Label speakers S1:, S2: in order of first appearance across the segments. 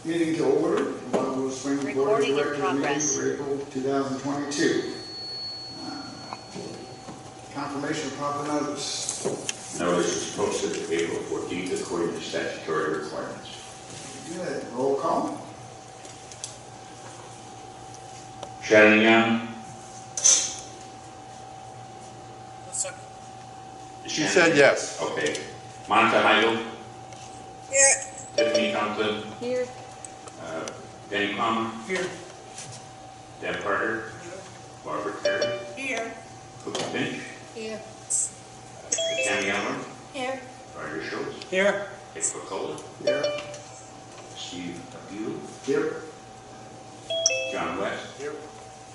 S1: Meeting to order. Wildewood Spring Board of Directors meeting for April 2022. Confirmation of proper notice.
S2: Notice is posted April 14th according to statutory requirements.
S1: Good. Roll call.
S2: Shannon Young.
S3: She said yes.
S2: Okay. Monica Heidel.
S4: Here.
S2: Tiffany Conklin.
S4: Here.
S2: Danny Palmer.
S4: Here.
S2: Deb Carter. Barbara Terry.
S4: Here.
S2: Cookie Finch.
S4: Here.
S2: Tammy Allen.
S4: Here.
S2: Roger Schultz.
S4: Here.
S2: Dick McCullough.
S1: Here.
S2: Steve Abule.
S1: Here.
S2: John West.
S1: Here.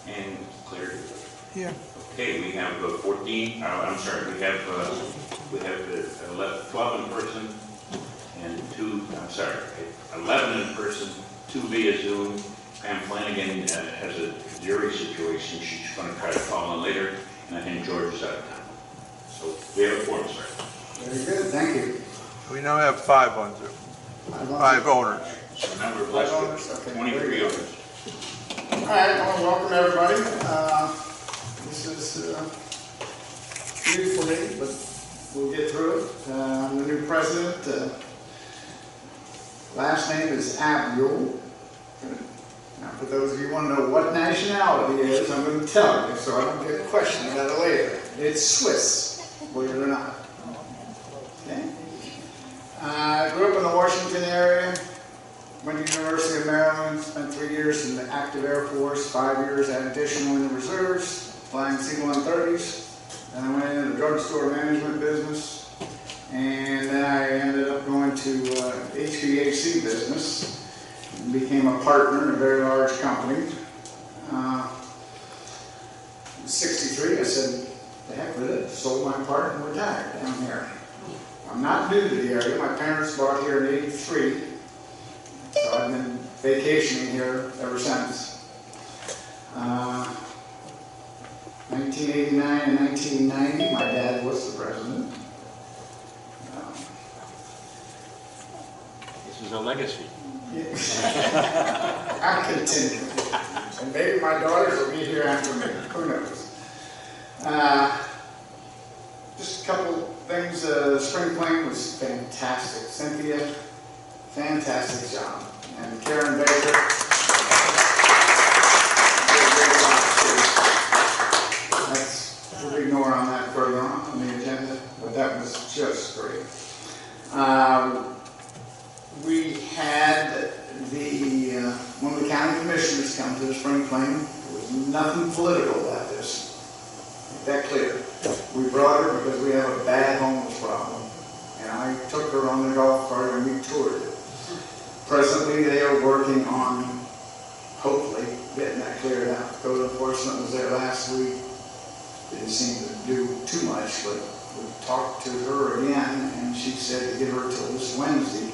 S2: And Claire Dewey.
S1: Here.
S2: Okay, we have 14, I'm sorry, we have 12 in person and 11 in person, 2 via Zoom. Pam Flanagan has a jury situation. She's going to try to call in later, and I think George is out of town. So we have a forum, sir.
S1: Very good. Thank you.
S3: We now have 5 on Zoom. 5 owners.
S2: So now we're blessed with 23 owners.
S1: All right, I want to welcome everybody. This is new for me, but we'll get through it. I'm the new president. Last name is Abule. Now, for those of you who want to know what nationality it is, I'm going to tell you so I don't get questioned about it later. It's Swiss, believe it or not. Okay. I grew up in the Washington area. Went to University of Maryland, spent 3 years in the active Air Force, 5 years additional in the reserves, flying C-130s. Then I went into the drugstore management business, and then I ended up going to HVAC business and became a partner in a very large company. In 63, I said, the heck with it, sold my part and retired down here. I'm not new to the area. My parents bought here in '83. So I've been vacationing here ever since. 1989 and 1990, my dad was the president.
S2: This is a legacy.
S1: I continue. And maybe my daughters will be here after me. Who knows? Just a couple things. Spring Clean was fantastic. Cynthia, fantastic job. And Karen Baker. We'll ignore on that further on the agenda, but that was just great. We had one of the county commissioners come to the Spring Clean. There was nothing political about this. Make that clear. We brought her because we have a bad homeless problem. And I took her on the golf cart and we toured it. Presently, they are working on, hopefully, getting that cleared out. Code enforcement was there last week. Didn't seem to do too much, but we talked to her again, and she said to give her till this Wednesday.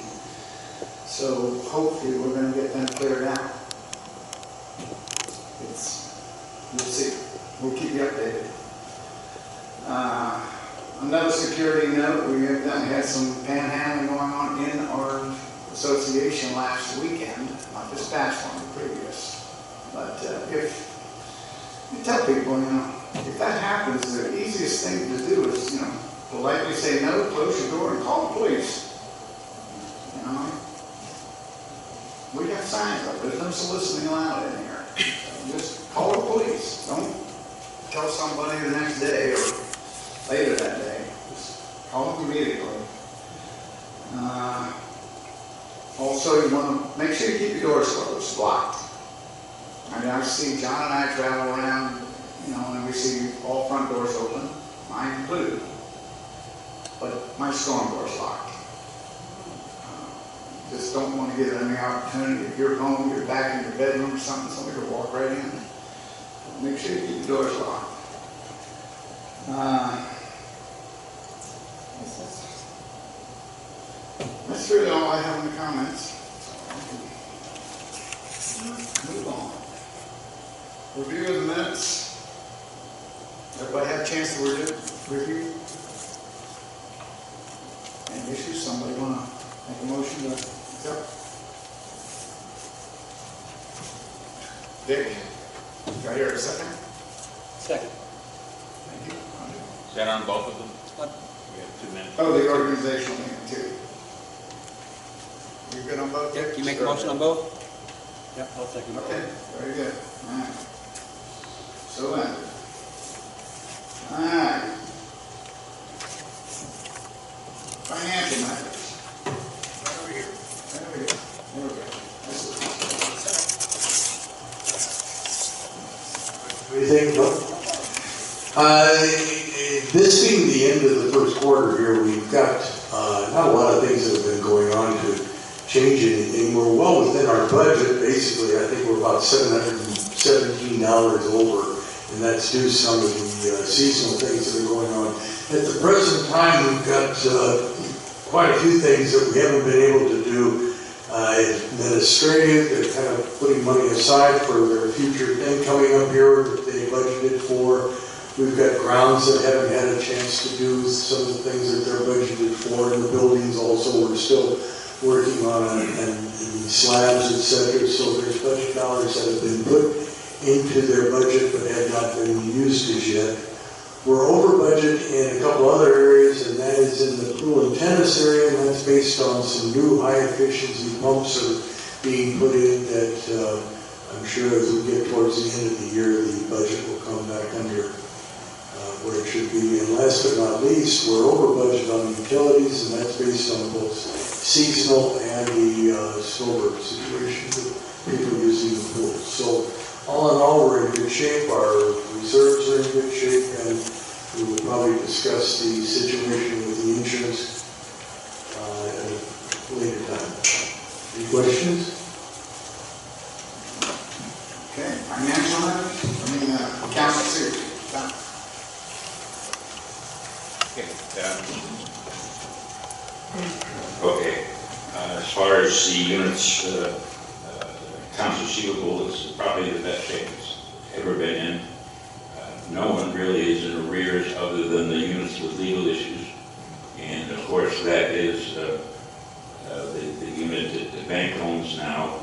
S1: So hopefully, we're going to get that cleared out. We'll see. We'll keep you updated. Another security note: we have had some panhandling going on in our association last weekend, not this past one, the previous. But if you tell people, if that happens, the easiest thing to do is, politely say no, close your door, and call the police. We have signs up. There's no soliciting allowed in here. Just call the police. Don't tell somebody the next day or later that day. Just call them immediately. Also, you want to make sure you keep your doors closed, locked. I see John and I travel around, and we see all front doors open, mine included. But my storm door's locked. Just don't want to give any opportunity. If you're home, you're back in your bedroom or something, somebody will walk right in. Make sure you keep the doors locked. That's really all I have in the comments. Move on. Review of the minutes. Everybody have a chance to review? Any issues? Somebody want to make a motion to accept? Dick, do I hear a second?
S4: Second.
S1: Thank you.
S2: Is that on both of them?
S4: What?
S2: We have 2 minutes.
S1: Oh, the organizational meeting too. You good on both?
S4: Yep, you make a motion on both? Yep, I'll second.
S1: Okay, very good. All right. So then. All right. Financial matters. Right over here. Right over here. There we go. This is-
S5: What do you think, Bill? This being the end of the first quarter here, we've got not a lot of things that have been going on to change anything. We're well within our budget, basically. I think we're about $717 over, and that's due to some of the seasonal things that are going on. At the present time, we've got quite a few things that we haven't been able to do. Administrative, they're kind of putting money aside for their future thing coming up here that they budgeted for. We've got grounds that haven't had a chance to do some of the things that they're budgeted for, and the buildings also we're still working on, and slabs, et cetera. So there's budget dollars that have been put into their budget but had not been used as yet. We're over budget in a couple other areas, and that is in the pool and tennis area, and that's based on some new high efficiency pumps are being put in that I'm sure as we get towards the end of the year, the budget will come back under where it should be. And last but not least, we're over budget on utilities, and that's based on both seasonal and the snowbird situation with people using the pool. So all in all, we're in good shape. Our reserves are in good shape, and we will probably discuss the situation with the insurance at a later time. Any questions?
S1: Okay, financial matters, accounts receivable.
S2: Okay, as far as the units, accounts receivable is probably the best shape it's ever been in. No one really is in arrears other than the units with legal issues. And of course, that is the unit that the bank owns now.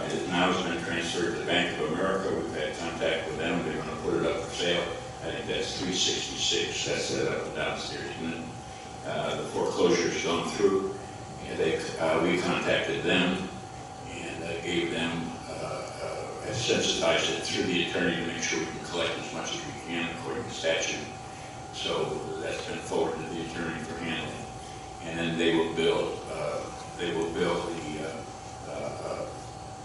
S2: It now has been transferred to the Bank of America. We've had contact with them. They're going to put it up for sale. I think that's 366. That's that up and downstairs unit. The foreclosure's gone through. And we contacted them and gave them, sensitized it through the attorney to make sure we can collect as much as we can according to statute. So that's been forwarded to the attorney for handling. And then they will bill the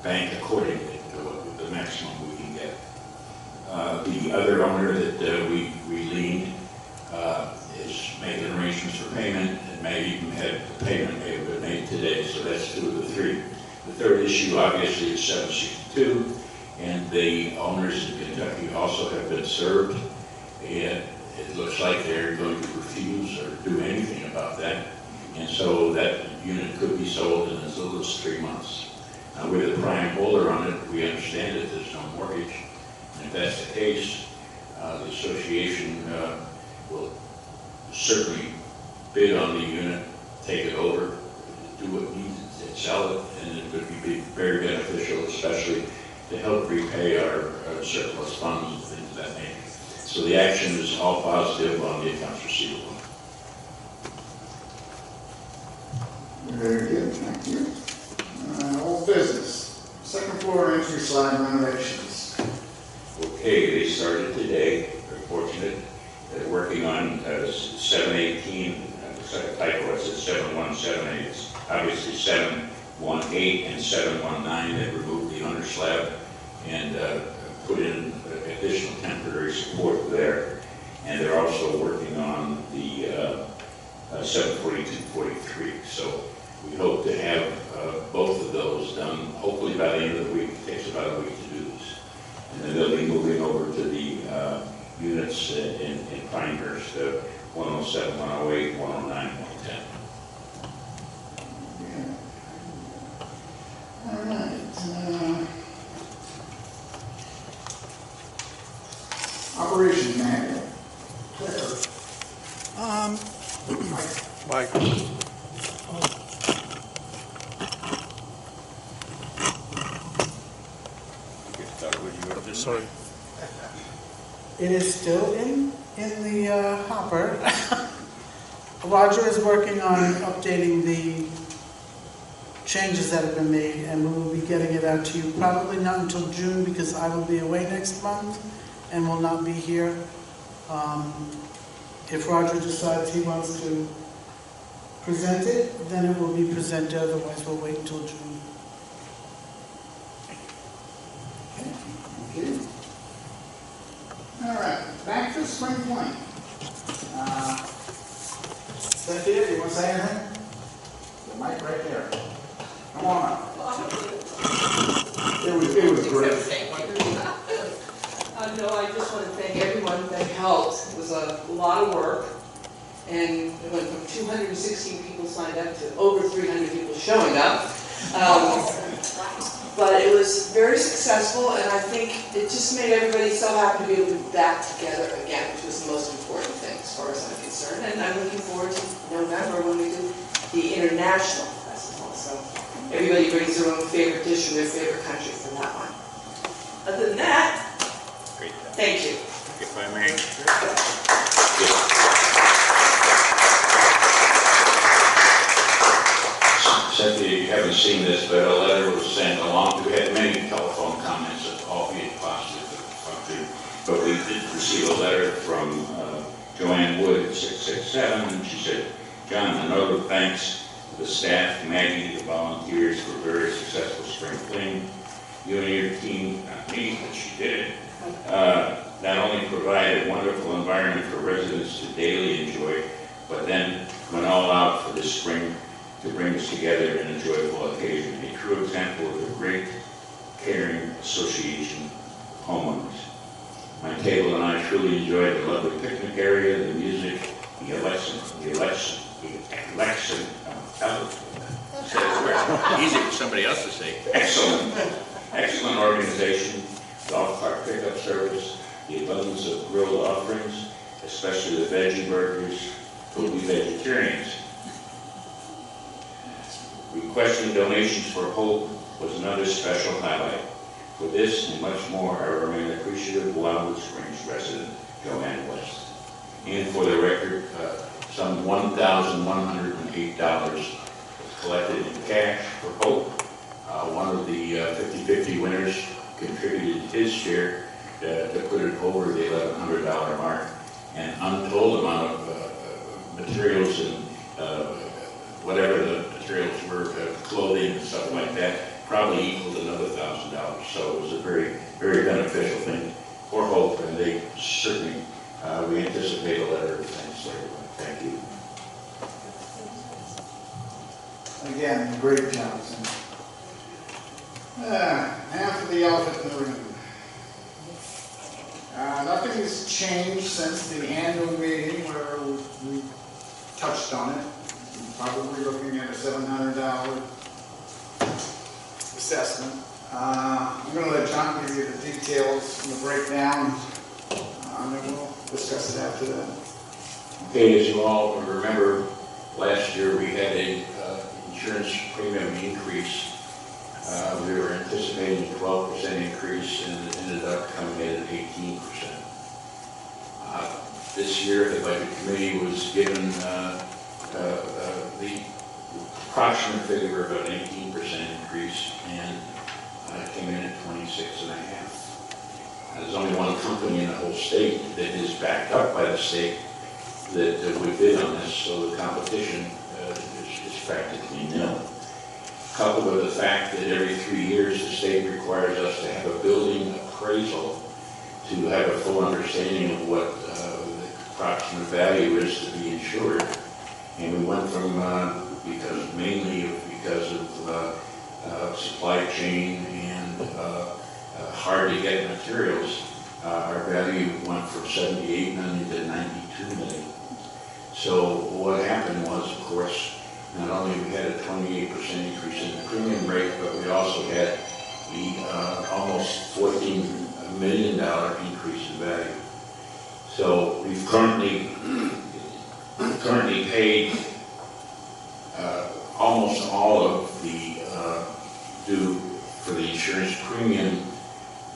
S2: bank accordingly to the maximum we can get. The other owner that we liened is making arrangements for payment, and may even have the payment may have been made today, so that's 2 of the 3. The third issue obviously is 762, and the owners in Kentucky also have been served, and it looks like they're going to refuse or do anything about that, and so that unit could be sold in as little as 3 months. Now, we're the prime holder on it. We understand that there's no mortgage. And if that's the case, the association will certainly bid on the unit, take it over, do what needs to sell it, and it would be very beneficial, especially to help repay our surplus funds and things of that nature. So the action is all positive on the accounts receivable.
S1: Very good, thank you. Old business, second floor entry slide renovations.
S2: Okay, they started today. They're fortunate. They're working on 718. Looks like a typo. It says 7178. It's obviously 718 and 719. They removed the under slab and put in additional temporary support there. And they're also working on the 742-43. So we hope to have both of those done, hopefully by the end of the week. It takes about a week to do this. And then they'll be moving over to the units in Pinehurst, 107, 108, 109, 110.
S1: All right. Operation manual. Claire.
S3: Mike, sorry.
S6: It is still in the hopper. Roger is working on updating the changes that have been made, and we will be getting it out to you probably not until June, because I will be away next month and will not be here. If Roger decides he wants to present it, then it will be presented, otherwise we'll wait until June.
S1: Okay. All right, back to spring fling. Cynthia, do you want to say anything? The mic right there. Come on up. It was great.
S7: No, I just want to thank everyone that helped. It was a lot of work, and it went from 216 people signed up to over 300 people showing up. But it was very successful, and I think it just made everybody so happy to be able to be back together again, which was the most important thing as far as I'm concerned. And I'm looking forward to November when we do the international festival. So everybody brings their own favorite dish from their favorite country for that one. Other than that,
S2: Great.
S7: thank you.
S2: If I may. Cynthia, you haven't seen this, but a letter was sent along. We had many telephone comments, albeit positive, but we did receive a letter from Joanne Wood at 667, and she said, John, a note of thanks to the staff, Maggie, the volunteers for a very successful spring clean. You and your team, not me, but she did, not only provide a wonderful environment for residents to daily enjoy, but then went all out for this spring to bring us together in a joyful occasion. A true example of a great, caring association of homeowners. My table and I truly enjoyed the lovely picnic area, the music, the election, easy for somebody else to say. Excellent organization, golf cart pickup service, the abundance of grilled offerings, especially the veggie burgers, who will be vegetarians. Requesting donations for Hope was another special highlight. For this and much more, I remain appreciative of Wildewood Springs resident Joanne West. And for the record, some $1,108 was collected in cash for Hope. One of the 50-50 winners contributed his share to put it over the $1,100 mark. An untold amount of materials and whatever the materials were, clothing and stuff like that, probably equaled another $1,000. So it was a very, very beneficial thing for Hope, and they certainly, we anticipate a letter of thanks to everyone. Thank you.
S1: Again, great job, Cynthia. Now for the elephant in the room. Nothing has changed since the annual meeting where we touched on it. Probably looking at a $700 assessment. I'm going to let John give you the details and the breakdown, and then we'll discuss it after that.
S2: Okay, as you all remember, last year we had a insurance premium increase. We were anticipating a 12% increase, and it ended up coming in at 18%. This year, the budget committee was given the approximate figure of an 18% increase, and it came in at 26.5%. There's only one company in the whole state that is backed up by the state that we bid on this, so the competition is practically nil. Coupled with the fact that every 3 years the state requires us to have a building appraisal to have a full understanding of what the approximate value is to be insured. And we went from, mainly because of supply chain and hard to get materials, our value went from 78 million to 92 million. So what happened was, of course, not only we had a 28% increase in the premium rate, but we also had the almost $14 million increase in value. So we've currently paid almost all of the due for the insurance premium,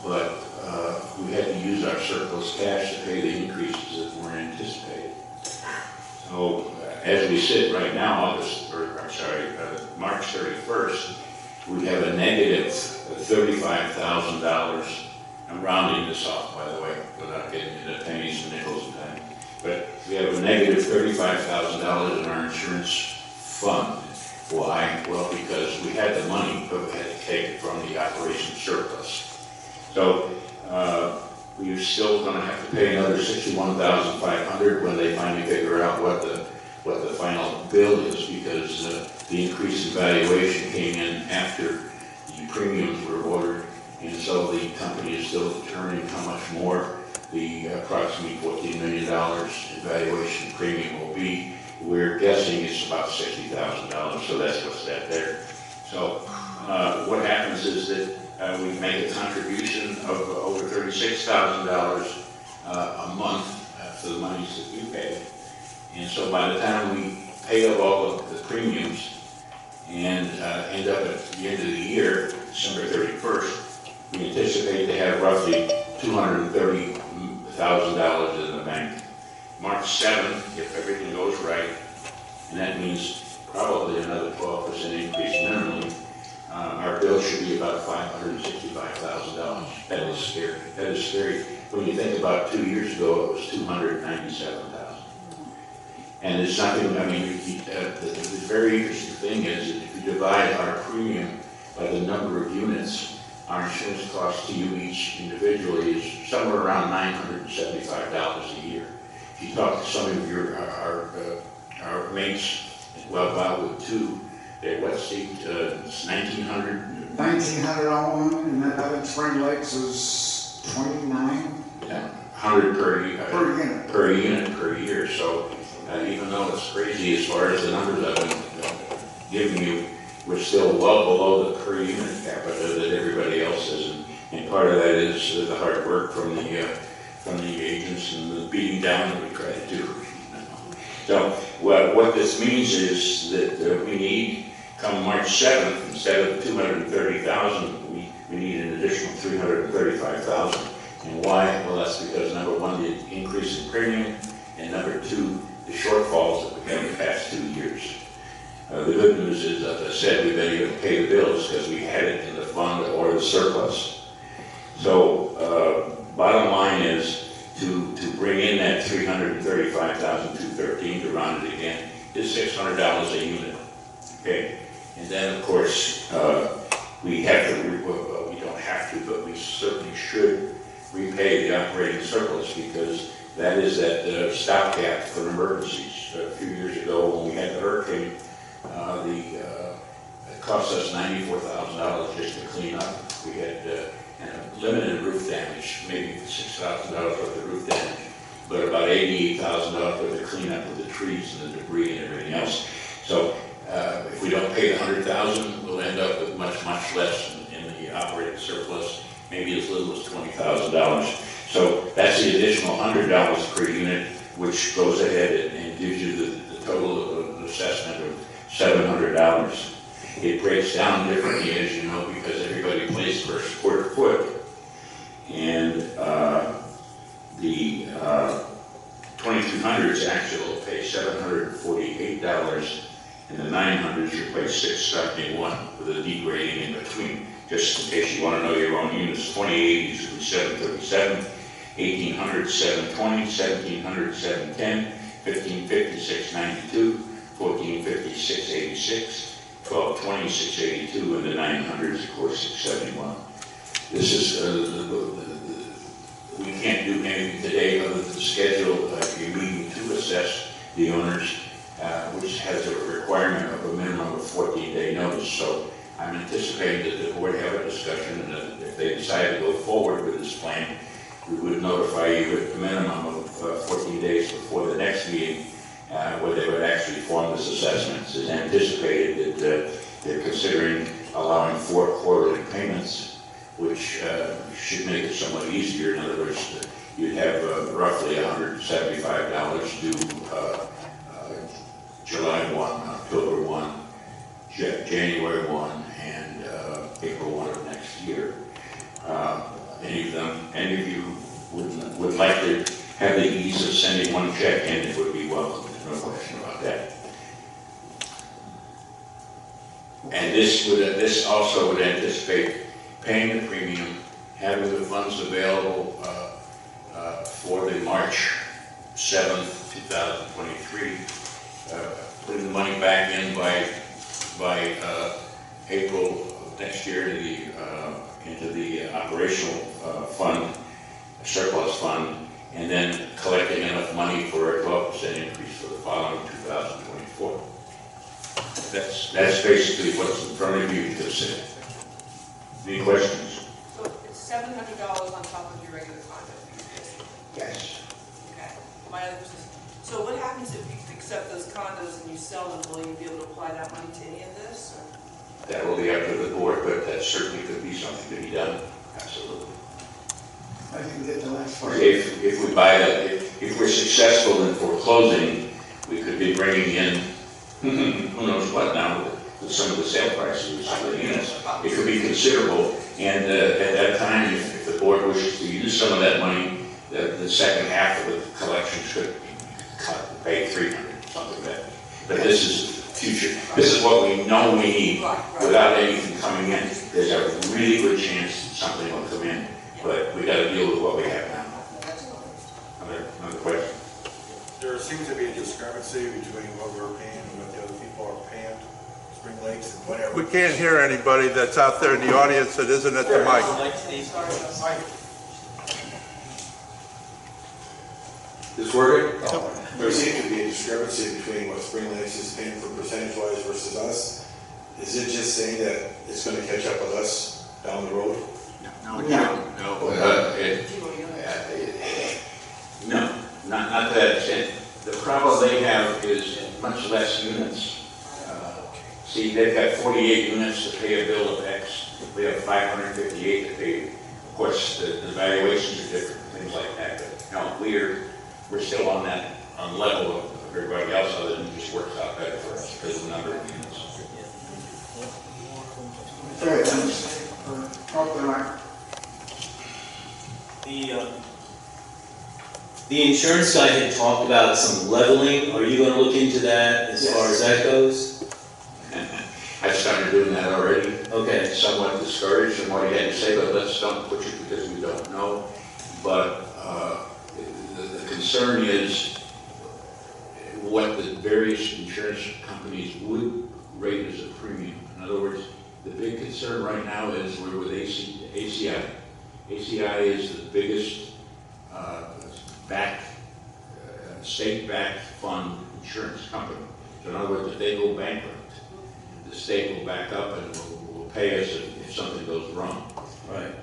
S2: but surplus cash to pay the increases that weren't anticipated. So as we sit right now, March 31st, we have a negative $35,000. I'm rounding this off, by the way, without getting into pennies and nickels and dimes. But we have a negative $35,000 in our insurance fund. Why? Well, because we had the money, but we had to take it from the operation surplus. So we're still going to have to pay another $61,500 when they finally figure out what the final bill is, because the increase in valuation came in after the premiums were ordered, and so the company is still determining how much more the approximately $14 million in valuation premium will be. We're guessing it's about $60,000, so that's what's that there. So what happens is that we make a contribution of over $36,000 a month for the monies that we pay. And so by the time we pay up all of the premiums and end up at the end of the year, December 31st, we anticipate to have roughly $230,000 in the bank. March 7th, if everything goes right, and that means probably another 12% increase minimally, our bill should be about $565,000. That is scary. That is scary. When you think about 2 years ago, it was $297,000. And it's nothing, I mean, the very interesting thing is that if you divide our premium by the number of units, our insurance cost to you each individually is somewhere around $975 a year. If you talk to some of our mates at Wildewood too, what's it's 1,900?
S1: 1,900 on one, and then up in Spring Lakes was 29.
S2: Yeah, 100 per unit. Per year. So even though it's crazy as far as the numbers I've been giving you, we're still well below the per unit capita that everybody else is, and part of that is the hard work from the agents and the beating down that we try to do. So what this means is that we need, come March 7th, instead of 230,000, we need an additional 335,000. And why? Well, that's because number one, the increase in premium, and number two, the shortfalls that we've had in the past 2 years. The good news is, as I said, we've been able to pay the bills because we had it in the fund or the surplus. So bottom line is to bring in that $335,213 to round it again is $600 a unit. Okay, and then of course we have to. We don't have to, but we certainly should repay the operating surplus, because that is that stopgap for emergencies. A few years ago, when we had the hurricane, it cost us $94,000 just to clean up. We had limited roof damage, maybe $6,000 worth of roof damage, but about $88,000 worth of cleanup of the trees and the debris and everything else. So if we don't pay the $100,000, we'll end up with much less in the operating surplus, maybe as little as $20,000. So that's the additional $100 per unit, which goes ahead and gives you the total assessment of $700. It breaks down differently, as you know, because everybody pays per square foot. And the 2200s actually will pay $748, and the 900s will pay $671 with a degrading in between. Just in case you want to know your own units, 2080s will be $737, 1800s $720, 1700s $710, 1550 $692, 1450 $686, 1220 $682, and the 900s, of course, $671. This is we can't do anything today other than schedule a meeting to assess the owners, which has a requirement of a minimum of 14-day notice. So I'm anticipating that the board have a discussion, and that if they decide to go forward with this plan, we would notify you at a minimum of 14 days before the next meeting, where they would actually form this assessment. It's anticipated that they're considering allowing 4 quarterly payments, which should make it somewhat easier. In other words, you'd have roughly $175 due July 1, October 1, January 1, and April 1 of next year. Any of you would And this also would anticipate paying the premium, having the funds available for the March 7th, 2023, putting the money back in by April of next year into the operational fund, surplus fund, and then collecting enough money for a 12% increase for the following 2024. That's basically what's in front of you to consider. Any questions?
S7: So it's $700 on top of your regular condo fee?
S2: Yes.
S7: Okay. My other question is, so what happens if you accept those condos and you sell them? Will you be able to apply that money to any of this? Or?
S2: That will be up to the board, but that certainly could be something to be done. Absolutely.
S1: I didn't get the last part.
S2: If we buy if we're successful in foreclosing, we could be bringing in who knows what now with some of the sale prices of some of the units. It could be considerable, and at that time, if the board wishes to use some of that money, the second half of the collections could pay $300, something like that. But this is future. This is what we know we need without anything coming in. There's a really good chance something will come in, but we got to deal with what we have now. Another question?
S8: There seems to be a discrepancy between what we're paying and what the other people are paying, Spring Lakes and whatever.
S3: We can't hear anybody that's out there in the audience that isn't at the mic.
S8: This working? There seems to be a discrepancy between what Spring Lakes is paying for percentage-wise versus us. Is it just saying that it's going to catch up with us down the road?
S2: No. No, not to that extent. The problem they have is much less units. See, they've got 48 units to pay a bill of X. We have 558 to pay. Of course, the valuations are different, things like that. But no, we're still on level of everybody else, other than it just works out better for us because of the number of units.
S1: Okay, talk to Mike.
S9: The insurance guy had talked about some leveling. Are you going to look into that as far as that goes?
S2: I started doing that already.
S9: Okay.
S2: Somewhat discouraged from what he had to say, but let's don't push it because we don't know. But the concern is what the various insurance companies would rate as a premium. In other words, the big concern right now is we're with ACI. ACI is the biggest state-backed fund insurance company. So in other words, if they go bankrupt, the state will back up and will pay us if something goes wrong.
S9: Right.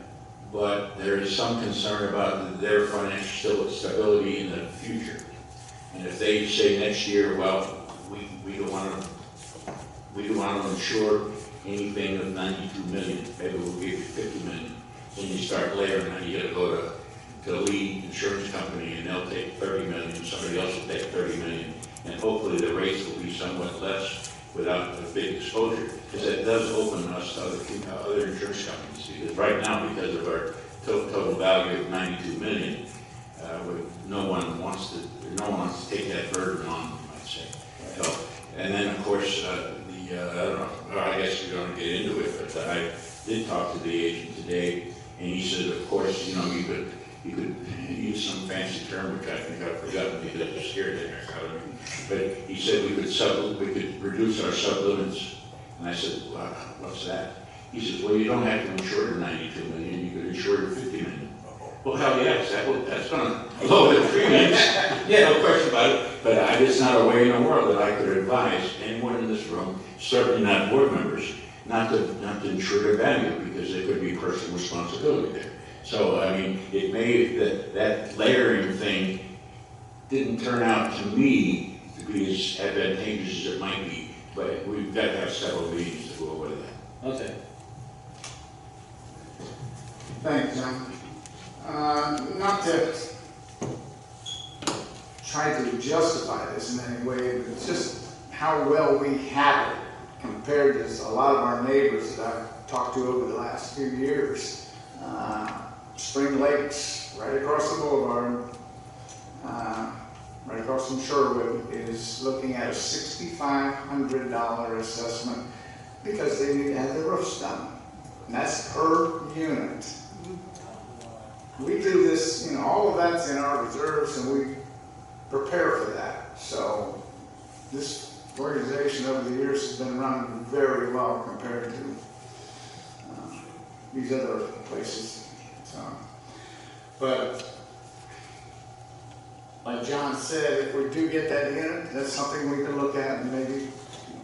S2: But there is some concern about their financial stability in the future. And if they say next year, well, we don't want to insure anything of 92 million, maybe we'll give you 50 million. Then you start layering, and you got to go to the lead insurance company, and they'll take 30 million, somebody else will take 30 million, and hopefully the rates will be somewhat less without a big exposure, because that does open us to other insurance companies. Because right now, because of our total value of 92 million, no one wants to take that burden on, you might say. So, and then of course, I don't know, I guess we're going to get into it, but I did talk to the agent today, and he said, of course, you could use some fancy term, which I think I've forgotten because it scared the heck out of me. But he said we could reduce our sublimits. And I said, well, what's that? He says, well, you don't have to insure the 92 million, you could insure the 50 million. Well, hell yes, that's going to lower the premiums. Yeah, no question about it. But it's not a way in the world that I could advise anyone in this room, certainly not board members, not to insure their value, because there could be personal responsibility there. So, I mean, it may, that layering thing didn't turn out to me to be as advantageous as it might be, but we've got to have several meetings to go over that.
S9: Okay.
S1: Thanks, John. Not to try to justify this in any way, but it's just how well we have it compared to a lot of our neighbors that I've talked to over the last few years. Spring Lakes, right across the boulevard, right across from Sherwood, is looking at a $6,500 assessment because they need to have their roofs done. And that's per unit. We do this, you know, all of that's in our reserves and we prepare for that. So this organization over the years has been run very well compared to these other places. So, but like John said, if we do get that unit, that's something we can look at and maybe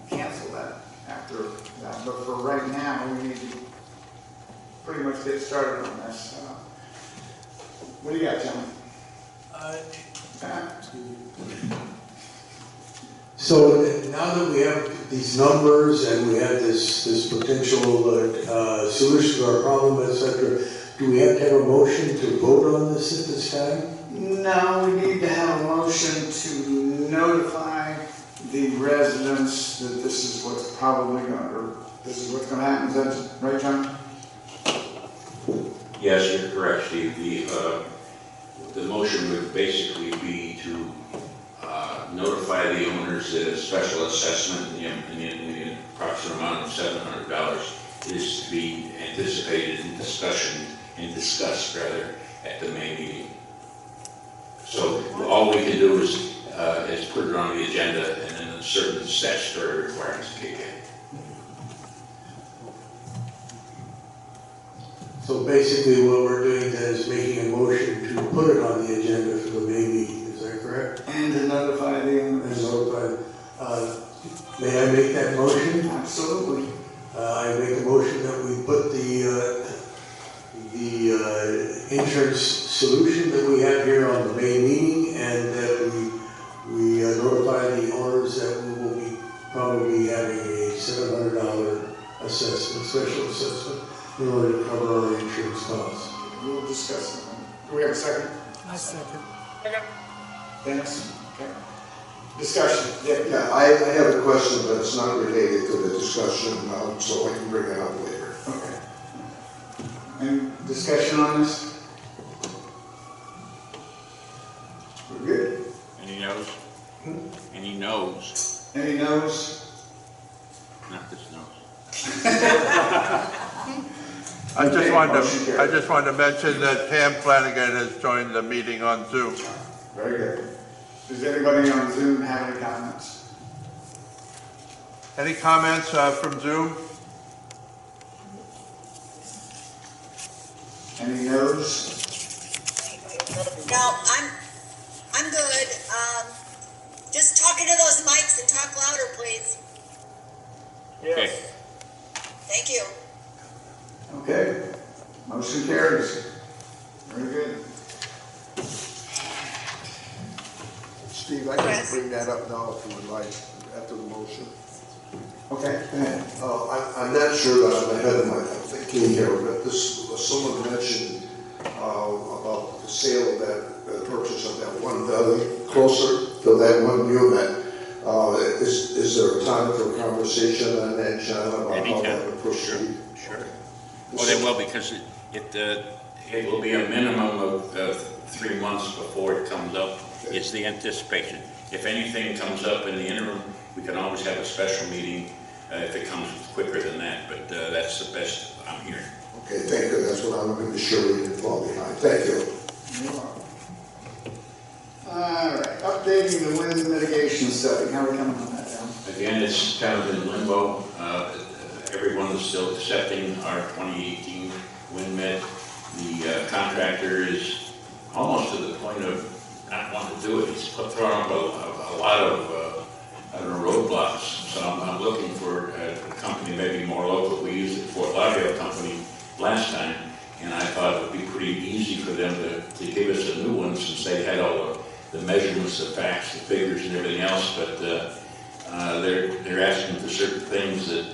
S1: cancel that after that. But for right now, we need to pretty much get started on this. What do you got, John?
S5: So now that we have these numbers and we have this potential solution to our problem, et cetera, do we have to have a motion to vote on this at this time?
S1: No, we need to have a motion to notify the residents that this is what's probably going to, or this is what's going to happen. Is that right, John?
S2: Yes, you're correct, Steve. The motion would basically be to notify the owners that a special assessment in the approximate amount of $700 is to be anticipated in discussed at the May meeting. So all we can do is put it on the agenda and then certain statutory requirements kick in.
S5: So basically what we're doing then is making a motion to put it on the agenda for the May meeting, is that correct?
S1: And to notify the
S5: And
S1: owners.
S5: notify, may I make that motion?
S1: Absolutely.
S5: I make a motion that we put the insurance solution that we have here on the May meeting, and that we notify the owners that we will be probably having a $700 assessment, special assessment, in order to cover our insurance costs.
S1: We'll discuss it. Do we have a second?
S6: I second.
S1: Dennis? Okay. Discussion.
S10: Yeah, I have a question, but it's not related to the discussion, so I can bring it up later.
S1: Okay. Any discussion on this? We're good?
S2: Any no's? Any no's?
S1: Any no's?
S2: Not this nose.
S3: I just
S1: Motion carries.
S3: wanted to mention that Pam Flanagan has joined the meeting on Zoom.
S1: Very good. Does anybody on Zoom have any comments?
S3: Any comments from Zoom?
S1: Any no's?
S11: No, I'm good. Just talk into those mics and talk louder, please.
S2: Okay.
S11: Thank you.
S1: Okay. Motion carries. Very good.
S10: Steve, I can bring that up now if you would like, after the motion.
S1: Okay, go ahead.
S10: I'm not sure that I'm ahead of my thinking here, but someone mentioned about the sale of that, purchase of that one building closer to that one unit. Is there a time for conversation on that, John, about how that would proceed?
S2: Sure. Well, they will, because it will be a minimum of 3 months before it comes up. It's the anticipation. If anything comes up in the interim, we can always have a special meeting if it comes quicker than that, but that's the best I'm hearing.
S10: Okay, thank you. That's what I'm going to be sure we didn't fall behind. Thank you.
S1: You're welcome. All right, updating the wind mitigation study. How are we coming on that, John?
S2: Again, it's kind of in limbo. Everyone is still accepting our 2018 wind med. The contractor is almost to the point of not wanting to do it. He's thrown up a lot of roadblocks. So I'm looking for a company maybe more local. We used the Fort Lauderdale company last time, and I thought it would be pretty easy for them to give us a new one since they had all the measurements, the facts, the figures, and everything else. But they're asking for certain things that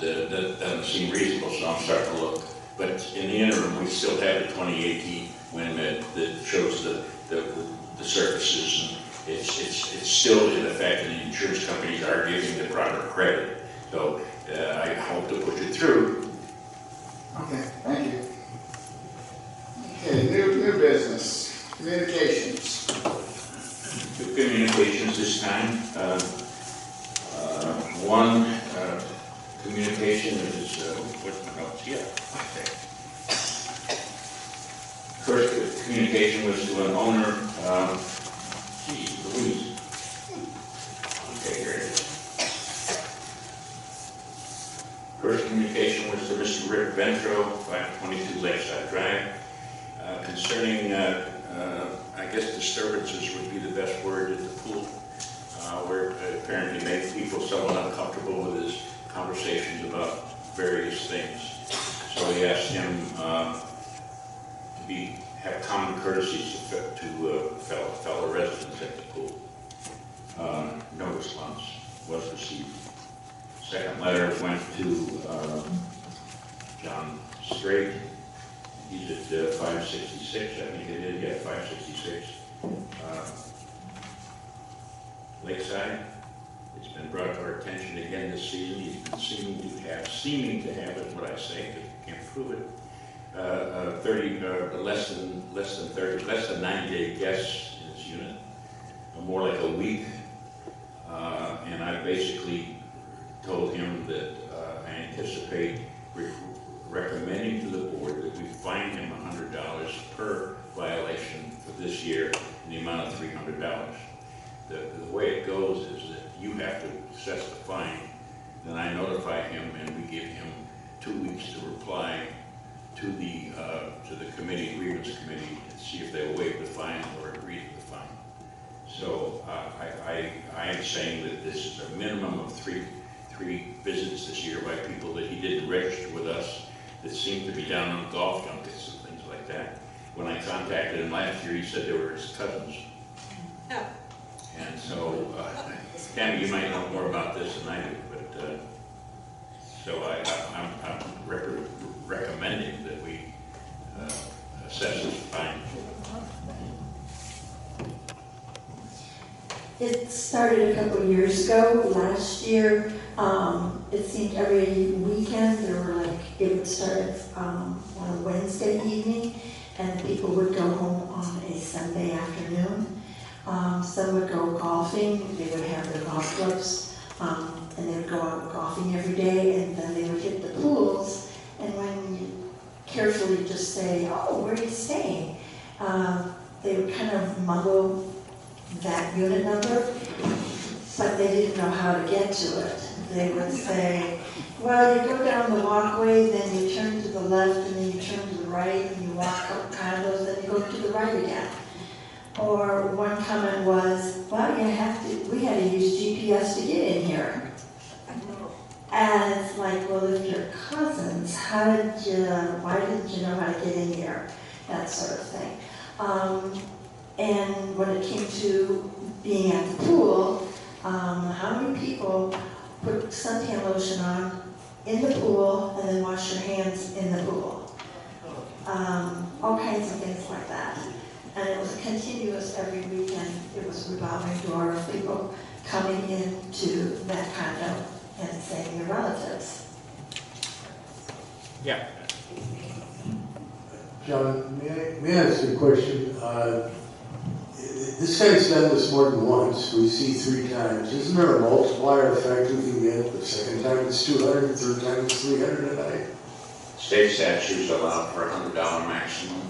S2: doesn't seem reasonable. So I'm starting to look. But in the interim, we still have the 2018 wind med that shows the surfaces, and it's still in effect, and the insurance companies are giving the proper credit. So I hope to push it through.
S1: Okay, thank you. Okay, new business, communications.
S2: Good communications this time. One Communication is, what's my notes? Yeah. Okay. First communication was to an owner, Louise. Okay, here it is. First communication was to Mr. Rick Ventro, 522 Lakeside Drive, concerning, I guess disturbances would be the best word at the pool, where it apparently made people somewhat uncomfortable with his conversations about various things. So he asked him to have common courtesies to fellow residents at the pool. No response was received. Second letter went to John Strait. He's at 566, I think it is, yeah, 566. Lakeside. It's been brought to our attention again this season. He's been seeming to have it, what I say, because you can't prove it. 30, less than 90-day guests in his unit, more like a week. And I basically told him that I anticipate recommending to the board that we fine him $100 per violation for this year in the amount of $300. The way it goes is that you have to assess the fine, then I notify him and we give him 2 weeks to reply to the committee, grievance committee, and see if they waive the fine or agree to the fine. So I am saying that this is a minimum of three visits this year by people that he didn't register with us, that seemed to be down on golf junkets and things like that. When I contacted him last year, he said they were his cousins.
S7: Yeah.
S2: And so, Tammy, you might know more about this than I do, but so I'm recommending that we assess this fine.
S12: It started a couple of years ago. Last year, it seemed every weekend it would start on a Wednesday evening, and people would go home on a Sunday afternoon. Some would go golfing. They would have their golf clubs, and they would go out golfing every day, and then they would hit the pools. And when you carefully just say, "Oh, where are you staying?" They would kind of mumble that unit number, but they didn't know how to get to it. They would say, well, you go down the walkway, then you turn to the left, and then you turn to the right, and you walk up condos, then you go to the right again. Or one comment was, well, we had to use GPS to get in here. And it's like, well, if you're cousins, why didn't you know how to get in here? That sort of thing. And when it came to being at the pool, how many people put suntan lotion on in the pool and then wash your hands in the pool? All kinds of things like that. And it was continuous every weekend. It was a revolving door of people coming into that condo and saying their relatives.
S2: Yeah.
S5: John, may I ask you a question? This guy's done this more than once. We see 3 times. Isn't there a multiplier effect we can get? The second time it's 200, the third time it's 300 a night?
S2: State statutes allow for a $100 maximum,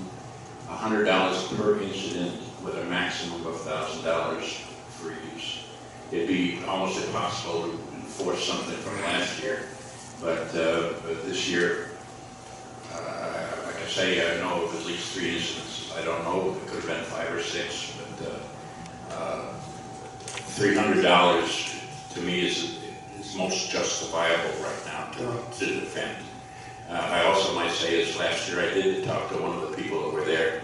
S2: $100 per incident with a maximum of $1,000 for use. It'd be almost impossible to enforce something from last year, but this year, like I say, I know of at least 3 incidents. I don't know, it could have been 5 or 6, but $300 to me is most justifiable right now to defend. I also might say is last year I did talk to one of the people that were there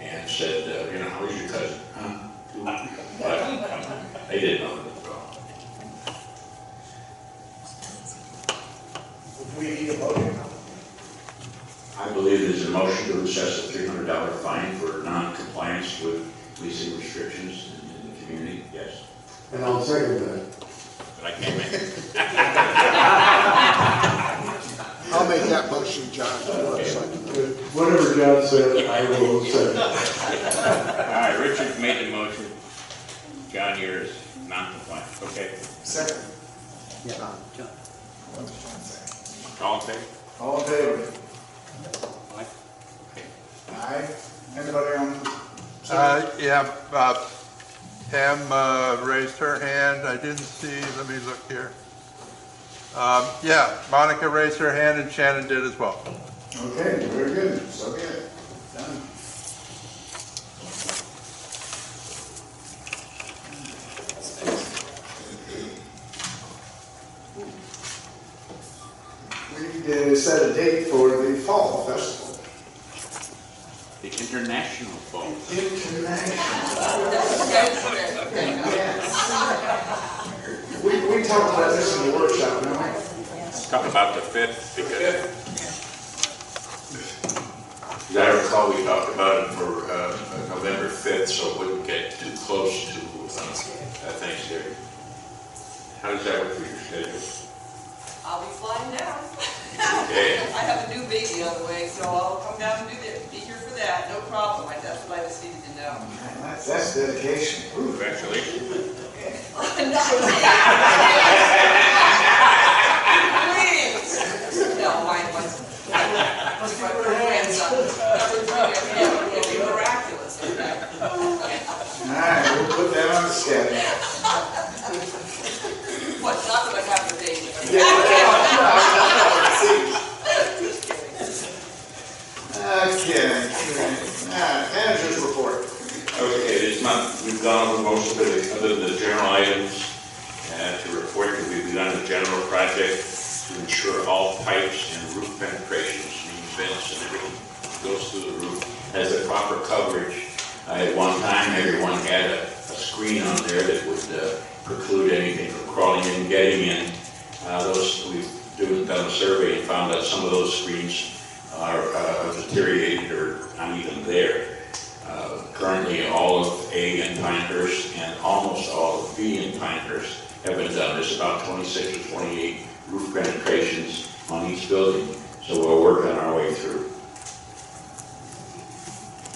S2: and said, how is your cousin? Huh? But they didn't know it at all.
S1: We need a motion.
S2: I believe there's a motion to assess a $300 fine for non-compliance with leasing restrictions in the community. Yes.
S5: And I'll second that.
S2: But I can't make it.
S10: I'll make that motion, John.
S5: Whatever John said, I will second.
S2: All right, Richard made the motion. John, yours, non-compliant. Okay.
S1: Second.
S4: Yeah, John.
S2: All in favor?
S1: All in favor?
S4: Aye.
S1: Aye. Anybody on?
S3: Yeah, Pam raised her hand. I didn't see, let me look here. Yeah, Monica raised her hand and Shannon did as well.
S1: Okay, very good. So good. Done. We need to set a date for the fall festival.
S2: The International Fall.
S1: We talked about this in the workshop, didn't we?
S2: Talk about the 5th, because as I recall, we talked about it for November 5th, so it wouldn't get too close to Thanksgiving. How does that work for your schedule?
S7: I'll be flying down.
S2: Okay.
S7: I have a new baby on the way, so I'll come down and be here for that, no problem. That's what I just needed to know.
S1: That's dedication. Ooh.
S2: Congratulations.
S7: Please. No, mine wasn't. My grandson. It'll be miraculous.
S1: All right, we'll put that on the schedule.
S7: What, not that I have the baby.
S1: Okay. Manager's report.
S2: Okay, this month we've gone over most of it, other than the general items. To report that we've begun a general project to ensure all pipes and roof penetrations, meaning vents and everything goes through the roof, has the proper coverage. At one time, everyone had a screen on there that would preclude anything from crawling in and getting in. We've done a survey and found that some of those screens are deteriorated or not even there. Currently, all of A in Pinehurst and almost all of B in Pinehurst have been done. There's about 26 or 28 roof penetrations on each building, so we'll work on our way through.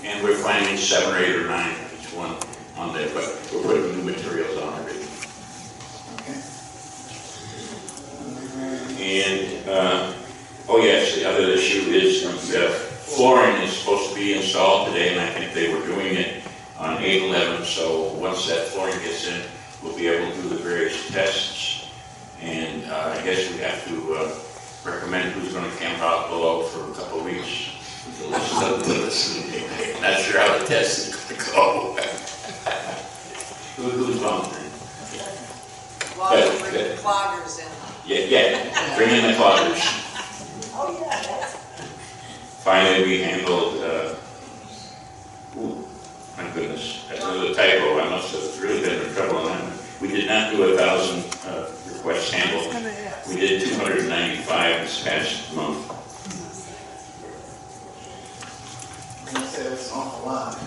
S2: And we're planning 7 or 8 or 9 each one on there, but we're putting new materials on everything. And, oh yes, the other issue is flooring is supposed to be installed today, and I think they were doing it on 8/11, so once that flooring gets in, we'll be able to do the various tests. And I guess we have to recommend who's going to camp out below for a couple of weeks. Not sure how the test is going to go. Who's volunteering?
S7: Bring the cloggers in.
S2: Yeah, bring in the cloggers.
S7: Oh, yeah.
S2: Finally, we handled, my goodness, that's another typo. I must have really been in trouble on that one. We did not do 1,000 requests handled. We did 295 this past month.
S1: I'm going to say that's an awful lot.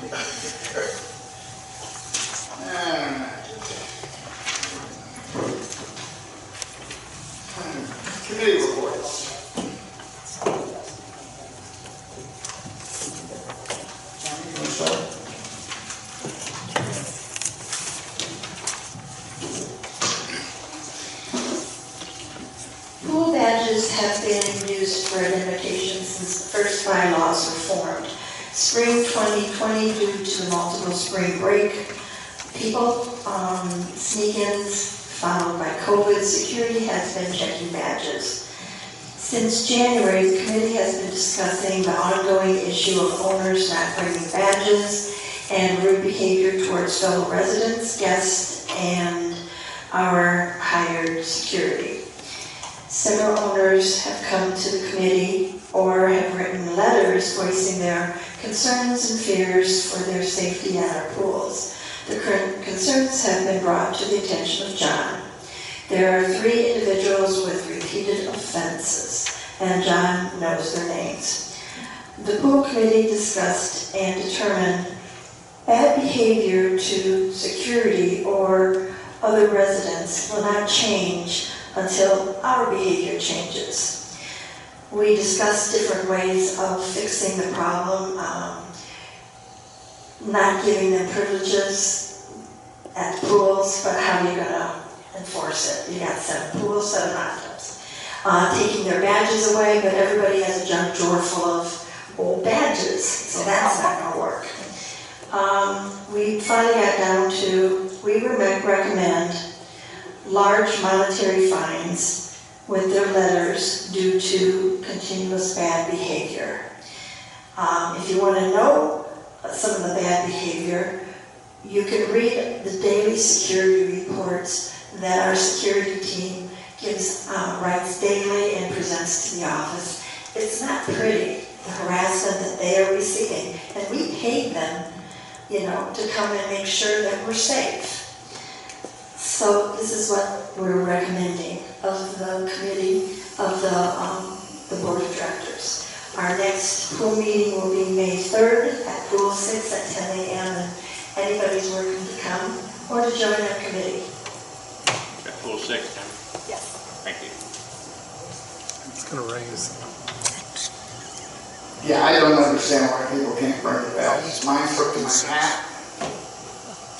S1: Committee reports. Johnny, you want to start?
S12: Pool badges have been used for identification since the first bylaws were formed. Spring 2020, due to the multiple spring break, people, sneak-ins, followed by COVID, security has been checking badges. Since January, the committee has been discussing the ongoing issue of owners not bringing badges and rude behavior towards fellow residents, guests, and our hired security. Several owners have come to the committee or have written letters voicing their concerns and fears for their safety at our pools. The current concerns have been brought to the attention of John. There are 3 individuals with repeated offenses, and John knows their names. The pool committee discussed and determined bad behavior to security or other residents will not change until our behavior changes. We discussed different ways of fixing the problem, not giving them privileges at pools, but how are you going to enforce it? You got 7 pools, 7 hot tubs. taking their badges away, but everybody has a junk drawer full of old badges, so that's not gonna work. We finally got down to, we recommend large monetary fines with their letters due to continuous bad behavior. If you want to know some of the bad behavior, you can read the daily security reports that our security team writes daily and presents to the office. It's not pretty, the harassment that they are receiving, and we paid them, to come and make sure that we're safe. So this is what we're recommending of the committee, of the board of directors. Our next pool meeting will be May 3rd at Pool 6 at 10 a.m. and anybody's welcome to come or to join our committee.
S2: Full 6, Tim?
S12: Yes.
S2: Thank you.
S3: It's gonna raise.
S1: Yeah, I don't understand why people can't bring the badges. Mine took to my hat,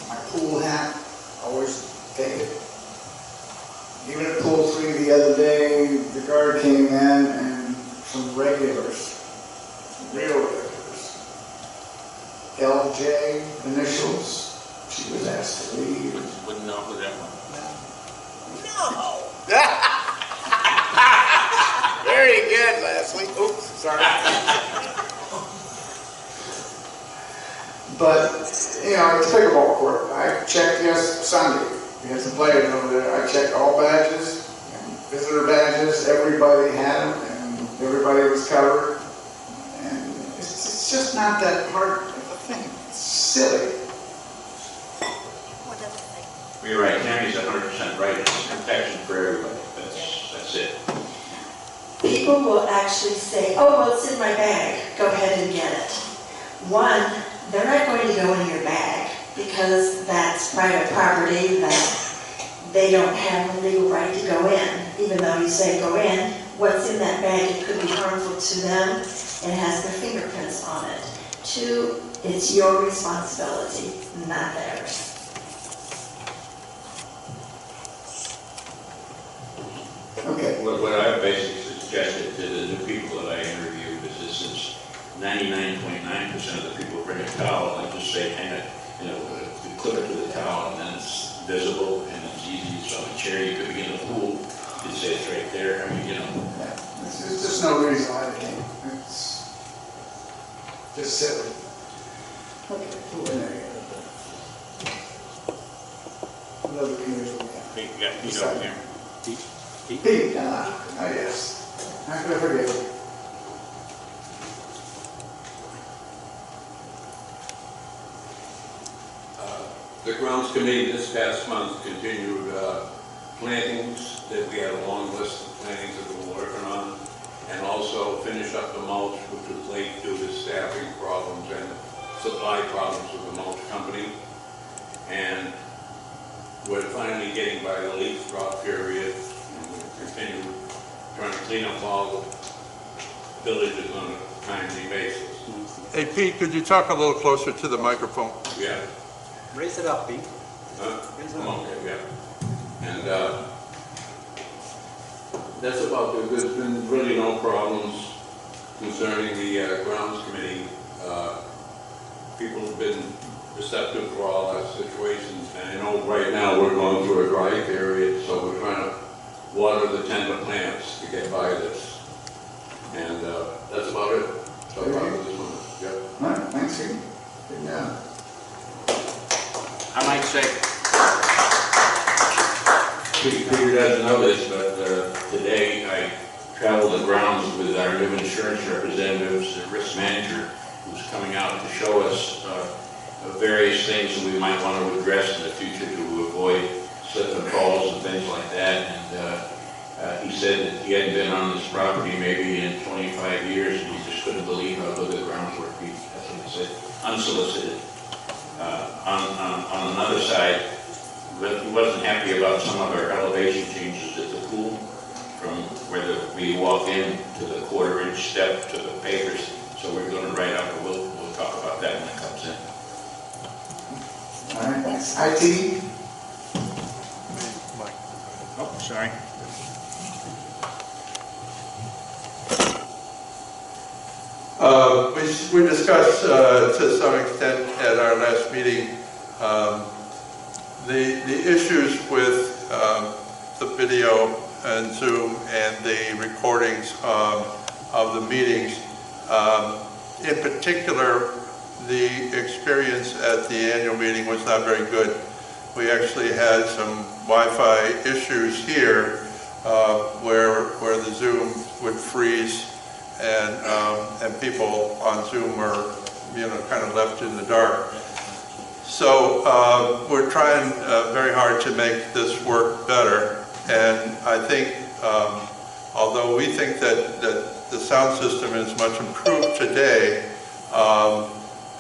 S1: my pool hat, always take it. Even at Pool 3 the other day, the guard came in and some regulars, real regulars, LJ initials, she was asked to leave.
S2: Wouldn't know who that was.
S1: No! Very good, Leslie. Oops, sorry. But, it's a pickleball court. I checked Sunday. We had some players over there. I checked all badges, and visitor badges. Everybody had them, and everybody was covered. And it's just not that hard of a thing. It's silly.
S2: Well, you're right. Tammy's 100% right. It's protection for everybody. That's it.
S12: People will actually say, oh, well, it's in my bag, go ahead and get it. One, they're not going to go in your bag because that's private property that they don't have a legal right to go in. Even though you say go in, what's in that bag, it could be harmful to them and has their fingerprints on it. Two, it's your responsibility, not theirs.
S1: Okay.
S2: What I basically suggested to the new people that I interviewed is that since 99.9% of the people bring a towel, I just say hang it, you clip it to the towel and then it's visible and it's easy. It's on a chair, you could be in the pool, you could say it's right there.
S1: Yeah, there's just no reason why they can't. It's just silly. Okay, cool. What other committees we got?
S2: You got Pete over here.
S1: Pete, yes. How could I forget you?
S13: The grounds committee this past month continued plantings, that we had a long list of plantings that we were working on, and also finished up the mulch, which was late due to staffing problems and supply problems with the mulch company. And we're finally getting by the leaf drop period, and we'll continue trying to clean up all the villages on a timely basis.
S3: Hey, Pete, could you talk a little closer to the microphone?
S13: Yeah.
S4: Raise it up, Pete.
S13: Raise it up. Okay, yeah. And that's about it. There's been really no problems concerning the grounds committee. People have been receptive for all our situations. And I know right now we're going through a dry period, so we're trying to water the tender plants to get by this. And that's about it. So about this one. Yep.
S1: All right, thanks, Pete. Good job.
S2: I might say, Peter doesn't know this, but today I traveled the grounds with our new insurance representatives, the risk manager, who's coming out to show us various things that we might want to address in the future to avoid slip and falls and things like that. And he said that he hadn't been on this property maybe in 25 years, and he just couldn't believe how good the grounds were. That's what he said, unsolicited. On another side, he wasn't happy about some of our elevation changes at the pool, from where we walk in to the quarter-inch step to the pavers. So we're going to write up, but we'll talk about that when it comes in.
S1: All right, thanks. IT?
S2: Oh, sorry.
S3: we discussed to some extent at our last meeting the issues with the video and Zoom and the recordings of the meetings. In particular, the experience at the annual meeting was not very good. We actually had some Wi-Fi issues here where the Zoom would freeze and people on Zoom are, kind of left in the dark. So we're trying very hard to make this work better, and I think although we think that the sound system is much improved today,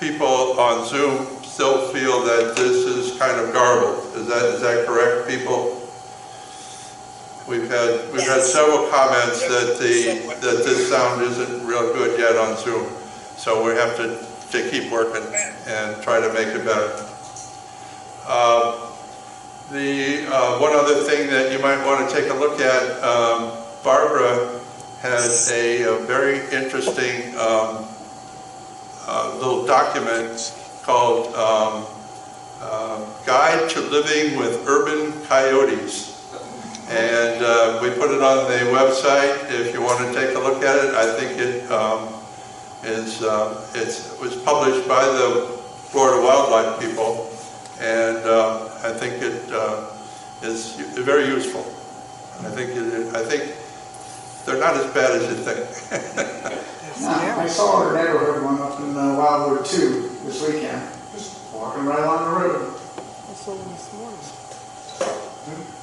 S3: people on Zoom still feel that this is kind of garbled. Is that correct, people? We've had several comments that this sound isn't real good yet on Zoom, so we have to keep working and try to make it better. One other thing that you might want to take a look at, Barbara has a very interesting little document called Guide to Living with Urban Coyotes. And we put it on the website if you want to take a look at it. I think it was published by the Florida wildlife people, and I think it is very useful. I think they're not as bad as you think.
S1: I saw our neighborhood one up in Wildewood too this weekend, just walking right along the road.
S6: I saw one this morning.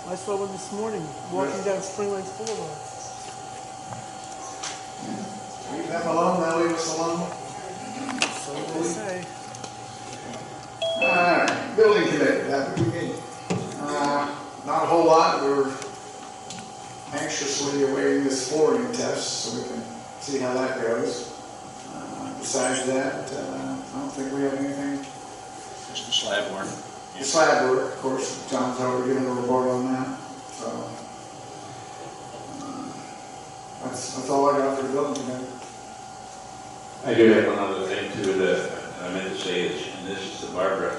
S6: I saw one this morning, walking down Spring Lakes Boulevard.
S1: Leave them alone, they'll leave us alone.
S6: So they say.
S1: Alright, building committee, that would be me. Not a whole lot, we're anxiously awaiting this flooring test so we can see how that goes. Besides that, I don't think we have anything.
S2: Just the slab work.
S1: The slab work, of course, John's already given a report on that, so. That's all I got for the building committee.
S2: I do have one other thing too that I meant to say, and this is to Barbara,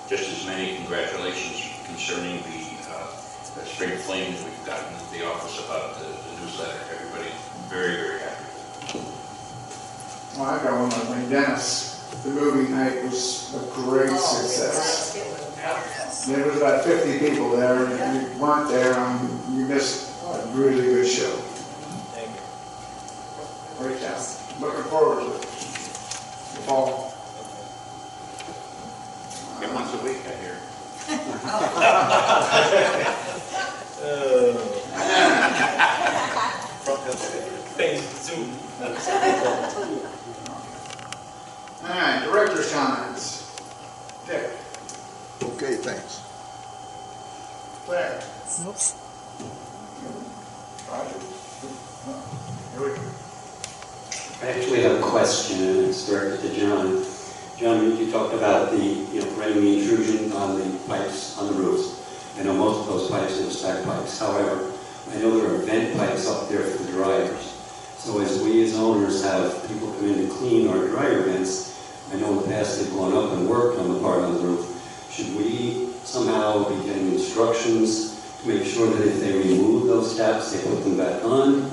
S2: just as many congratulations concerning the spring fling that we've gotten at the office about the newsletter. Everybody's very, very happy.
S1: Well, I got one of my Dennis. The movie night was a great success. There was about 50 people there, and if you weren't there, you missed a really good show.
S4: Thank you.
S1: Great job. Looking forward to it. The fall.
S2: Get once a week, I hear.
S4: Zoom.
S1: All right, director's comments. Dick.
S10: Okay, thanks.
S1: Claire.
S6: Nope.
S1: Roger. Here we go.
S14: I actually have a question, and it's directed to John. John, you talked about preventing the intrusion on the pipes on the roofs. I know most of those pipes are stack pipes. However, I know there are vent pipes up there for the dryers. So as we as owners have people come in to clean our dryer vents, I know in the past they've gone up and worked on the part on the roof. Should we somehow be getting instructions to make sure that if they remove those taps, they put them back on?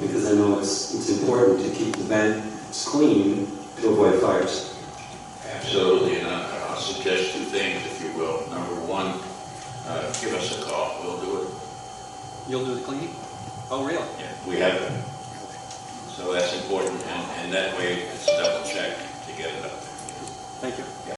S14: Because I know it's important to keep the vents clean to avoid fires.
S2: Absolutely, and I'll suggest two things, if you will. Number one, give us a call. We'll do it.
S4: You'll do the cleaning? Oh, really?
S2: Yeah, we have it. So that's important, and that way it's double checked to get it up there.
S4: Thank you.